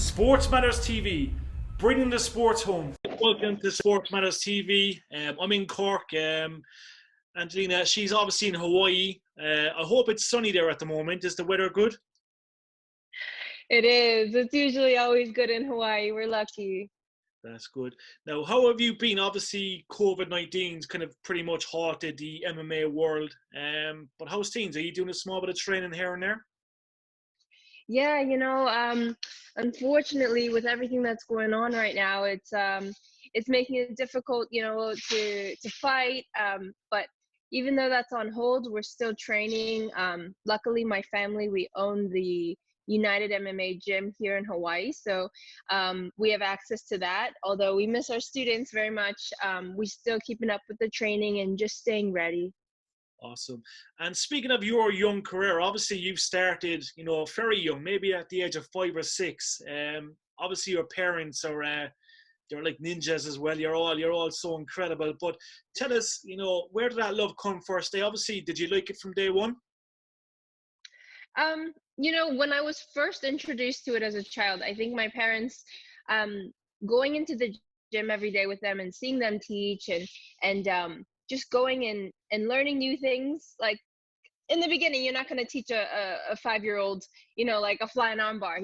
Sports Matters TV, bringing the sports home. Welcome to Sports Matters TV. I'm in Cork. Angelina, she's obviously in Hawaii. I hope it's sunny there at the moment. Is the weather good? It is. It's usually always good in Hawaii. We're lucky. That's good. Now, how have you been? Obviously, COVID-19's kind of pretty much halted the MMA world. But how's things? Are you doing a small bit of training here and there? Yeah, unfortunately, with everything that's going on right now, it's making it difficult, to fight. But even though that's on hold, we're still training. Luckily, my family, we own the United MMA gym here in Hawaii, so we have access to that. Although we miss our students very much, we're still keeping up with the training and just staying ready. Awesome. And speaking of your young career, obviously you've started, very young, maybe at the age of 5 or 6. Obviously your parents are, they're like ninjas as well. You're all so incredible. But tell us, where did that love come first? Did you like it from day one? When I was first introduced to it as a child, I think my parents, going into the gym every day with them and seeing them teach and just going and learning new things. Like in the beginning, you're not going to teach a 5-year-old, like a flying armbar,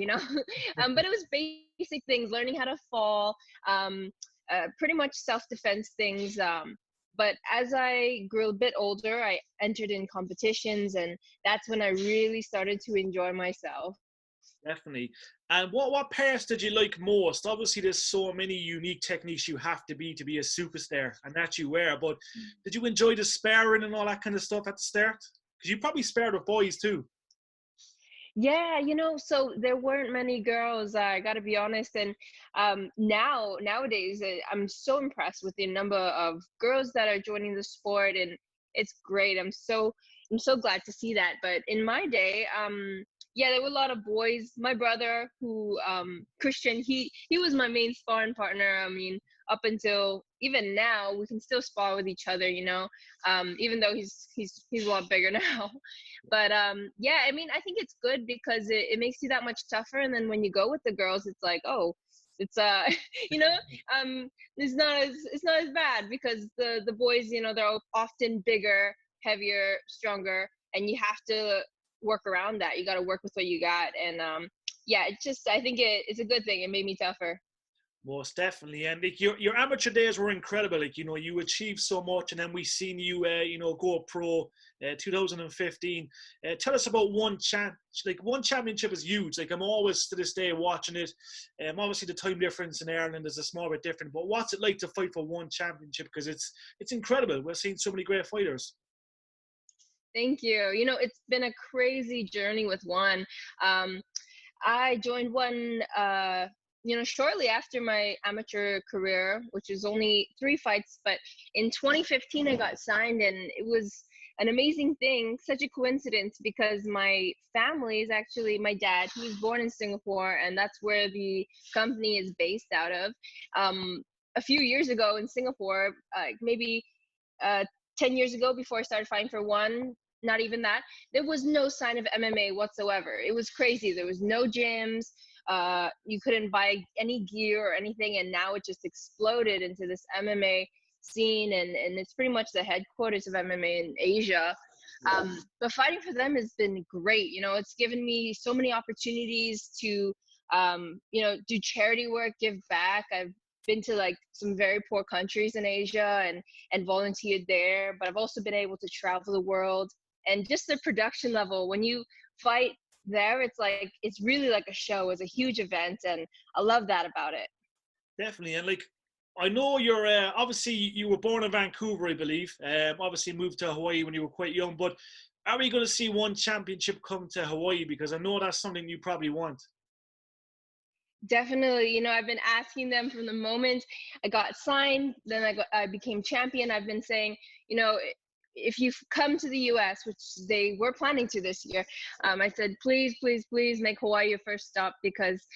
but it was basic things, learning how to fall, pretty much self-defense things. But as I grew a bit older, I entered in competitions, and that's when I really started to enjoy myself. Definitely. And what parts did you like most? Obviously, there's so many unique techniques you have to be a superstar, and that you were. But did you enjoy the sparring and all that kind of stuff at the start? Because you probably sparred with boys too. Yeah, so there weren't many girls, I gotta be honest. And nowadays, I'm so impressed with the number of girls that are joining the sport, and it's great. I'm so glad to see that. But in my day, yeah, there were a lot of boys. My brother, who Christian, he was my main sparring partner. I mean, up until even now, we can still spar with each other, even though he's a lot bigger now. But yeah, I mean, I think it's good because it makes you that much tougher. And then when you go with the girls, it's like, oh, it's you know, it's not as bad because the boys, they're often bigger, heavier, stronger, and you have to work around that. You got to work with what you got. And yeah, I think it's a good thing. It made me tougher. Most definitely, and like your amateur days were incredible. Like you achieved so much, and then we seen you, go pro, 2015. Tell us about one championship is huge. Like I'm always to this day watching it. Obviously the time difference in Ireland is a small bit different, but what's it like to fight for one championship? Because it's incredible. We're seeing so many great fighters. Thank you. It's been a crazy journey with one. I joined one, shortly after my amateur career, which is only 3 fights. But in 2015, I got signed, and it was an amazing thing, such a coincidence, because my family is actually my dad. He was born in Singapore, and that's where the company is based out of. A few years ago in Singapore, maybe uh, 10 years ago, before I started fighting for one, not even that, there was no sign of MMA whatsoever. It was crazy. There was no gyms. You couldn't buy any gear or anything. And now it just exploded into this MMA scene. And it's pretty much the headquarters of MMA in Asia. But fighting for them has been great. It's given me so many opportunities to, do charity work, give back. I've been to like some very poor countries in Asia and volunteered there, but I've also been able to travel the world. And just the production level, when you fight there, it's really like a show. It's a huge event, and I love that about it. Definitely, and like I know you're obviously you were born in Vancouver, I believe. Obviously moved to Hawaii when you were quite young. But are we going to see one championship come to Hawaii? Because I know that's something you probably want. Definitely, I've been asking them from the moment I got signed. Then I became champion. I've been saying, you know, if you come to the U.S., which they were planning to this year, I said, please, please, please make Hawaii your first stop, because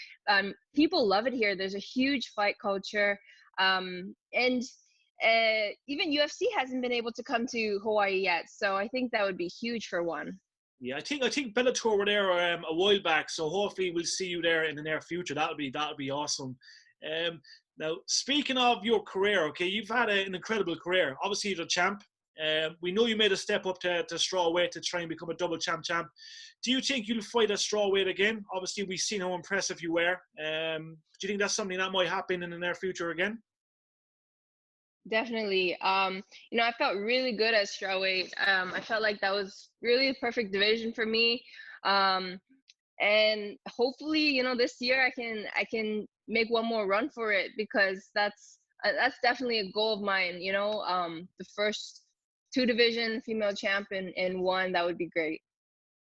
people love it here. There's a huge fight culture, and even UFC hasn't been able to come to Hawaii yet. So I think that would be huge for one. Yeah, I think Bellator were there a while back, so hopefully we'll see you there in the near future. That'll be awesome. Um, Now, speaking of your career, okay, you've had an incredible career. Obviously, you're a champ. We know you made a step up to strawweight to try and become a double champ. Do you think you'll fight at strawweight again? Obviously, we've seen how impressive you were. Do you think that's something that might happen in the near future again? Definitely. I felt really good at strawweight. I felt like that was really a perfect division for me. Um, and hopefully, this year I can make one more run for it, because that's definitely a goal of mine. The first two division female champ in one, that would be great.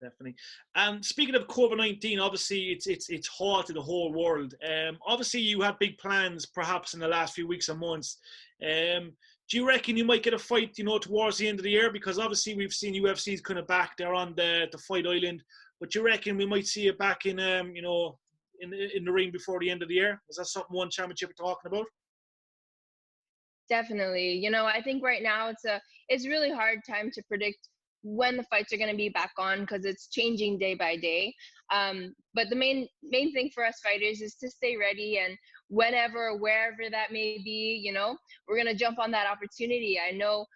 Definitely. And speaking of COVID-19, obviously it's hot to the whole world. Obviously you had big plans, perhaps in the last few weeks and months. Do you reckon you might get a fight, towards the end of the year? Because obviously we've seen UFC's kind of back there on the fight island. But do you reckon we might see it back in, in the ring before the end of the year? Is that something, one championship we're talking about? Definitely. I think right now it's really hard time to predict when the fights are going to be back on, because it's changing day by day. But the main thing for us fighters is to stay ready, and whenever, wherever that may be, we're going to jump on that opportunity. I know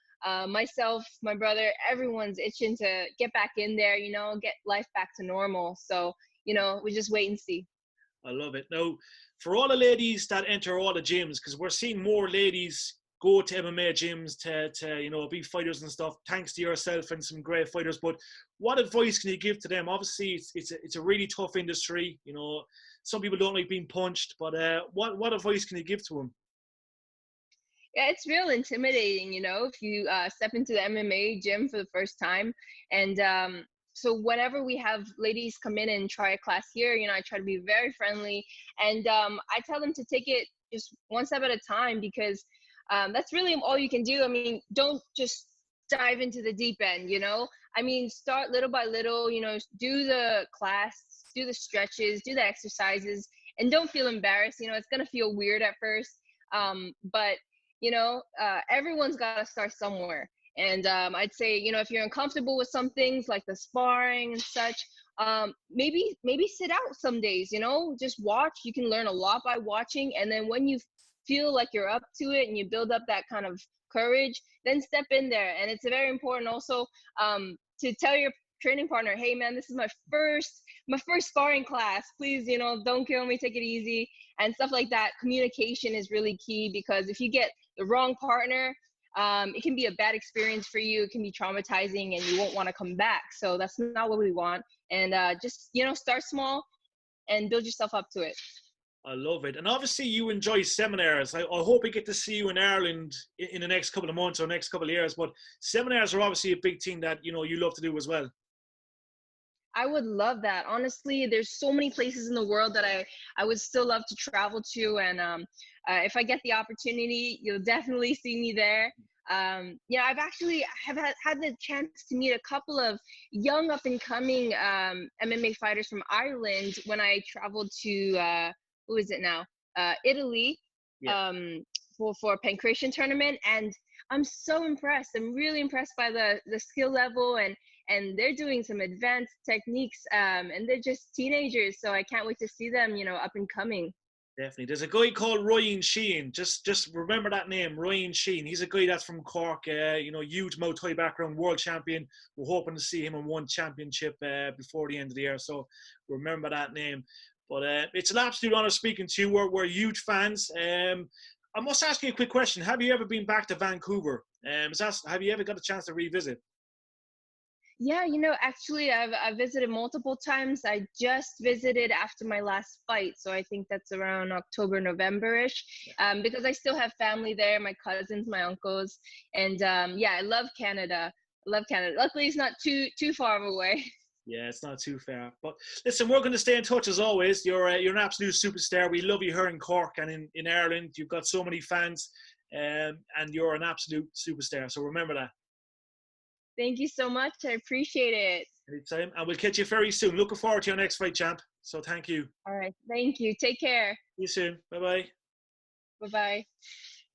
myself, my brother, everyone's itching to get back in there, get life back to normal. So, we just wait and see. I love it. Now, for all the ladies that enter all the gyms, because we're seeing more ladies go to MMA gyms to be fighters and stuff, thanks to yourself and some great fighters. But what advice can you give to them? Obviously, it's a really tough industry. Some people don't like being punched, but what advice can you give to them? Yeah, it's real intimidating, if you step into the MMA gym for the first time. And so whenever we have ladies come in and try a class here, I try to be very friendly. And I tell them to take it just one step at a time, because that's really all you can do. I mean, don't just dive into the deep end, I mean, start little by little, do the class, do the stretches, do the exercises, and don't feel embarrassed. It's going to feel weird at first. But everyone's got to start somewhere. And I'd say, if you're uncomfortable with some things like the sparring and such, maybe sit out some days, just watch. You can learn a lot by watching. And then when you feel like you're up to it and you build up that kind of courage, then step in there. And it's very important also to tell your training partner, hey man, this is my first sparring class. Please, don't kill me, take it easy, and stuff like that. Communication is really key, because if you get the wrong partner, it can be a bad experience for you. It can be traumatizing, and you won't want to come back. So that's not what we want. And just start small and build yourself up to it. I love it. And obviously you enjoy seminars. I hope we get to see you in Ireland in the next couple of months or next couple of years. But seminars are obviously a big thing that, you love to do as well. I would love that. Honestly, there's so many places in the world that I would still love to travel to. And if I get the opportunity, you'll definitely see me there. I've actually had the chance to meet a couple of young up and coming MMA fighters from Ireland when I traveled to who is it now? Italy, Yeah. For a pancration tournament. And I'm so impressed. I'm really impressed by the skill level, and they're doing some advanced techniques, and they're just teenagers. So I can't wait to see them, up and coming. Definitely. There's a guy called Ryan Sheehan. Just remember that name, Ryan Sheehan. He's a guy that's from Cork, huge Muay Thai background, world champion. We're hoping to see him in one championship before the end of the year. So remember that name. But it's an absolute honor speaking to you. We're huge fans. I must ask you a quick question. Have you ever been back to Vancouver? Have you ever got a chance to revisit? Yeah, actually, I've visited multiple times. I just visited after my last fight, so I think that's around October, November-ish, because I still have family there, my cousins, my uncles, and I love Canada. I love Canada. Luckily, it's not too far away. Yeah, it's not too far. But listen, we're going to stay in touch as always. You're an absolute superstar. We love you here in Cork and in Ireland. You've got so many fans, and you're an absolute superstar. So remember that. Thank you so much. I appreciate it. Anytime. And we'll catch you very soon. Looking forward to your next fight, champ. So thank you. All right. Thank you. Take care. See you soon. Bye-bye. Bye-bye.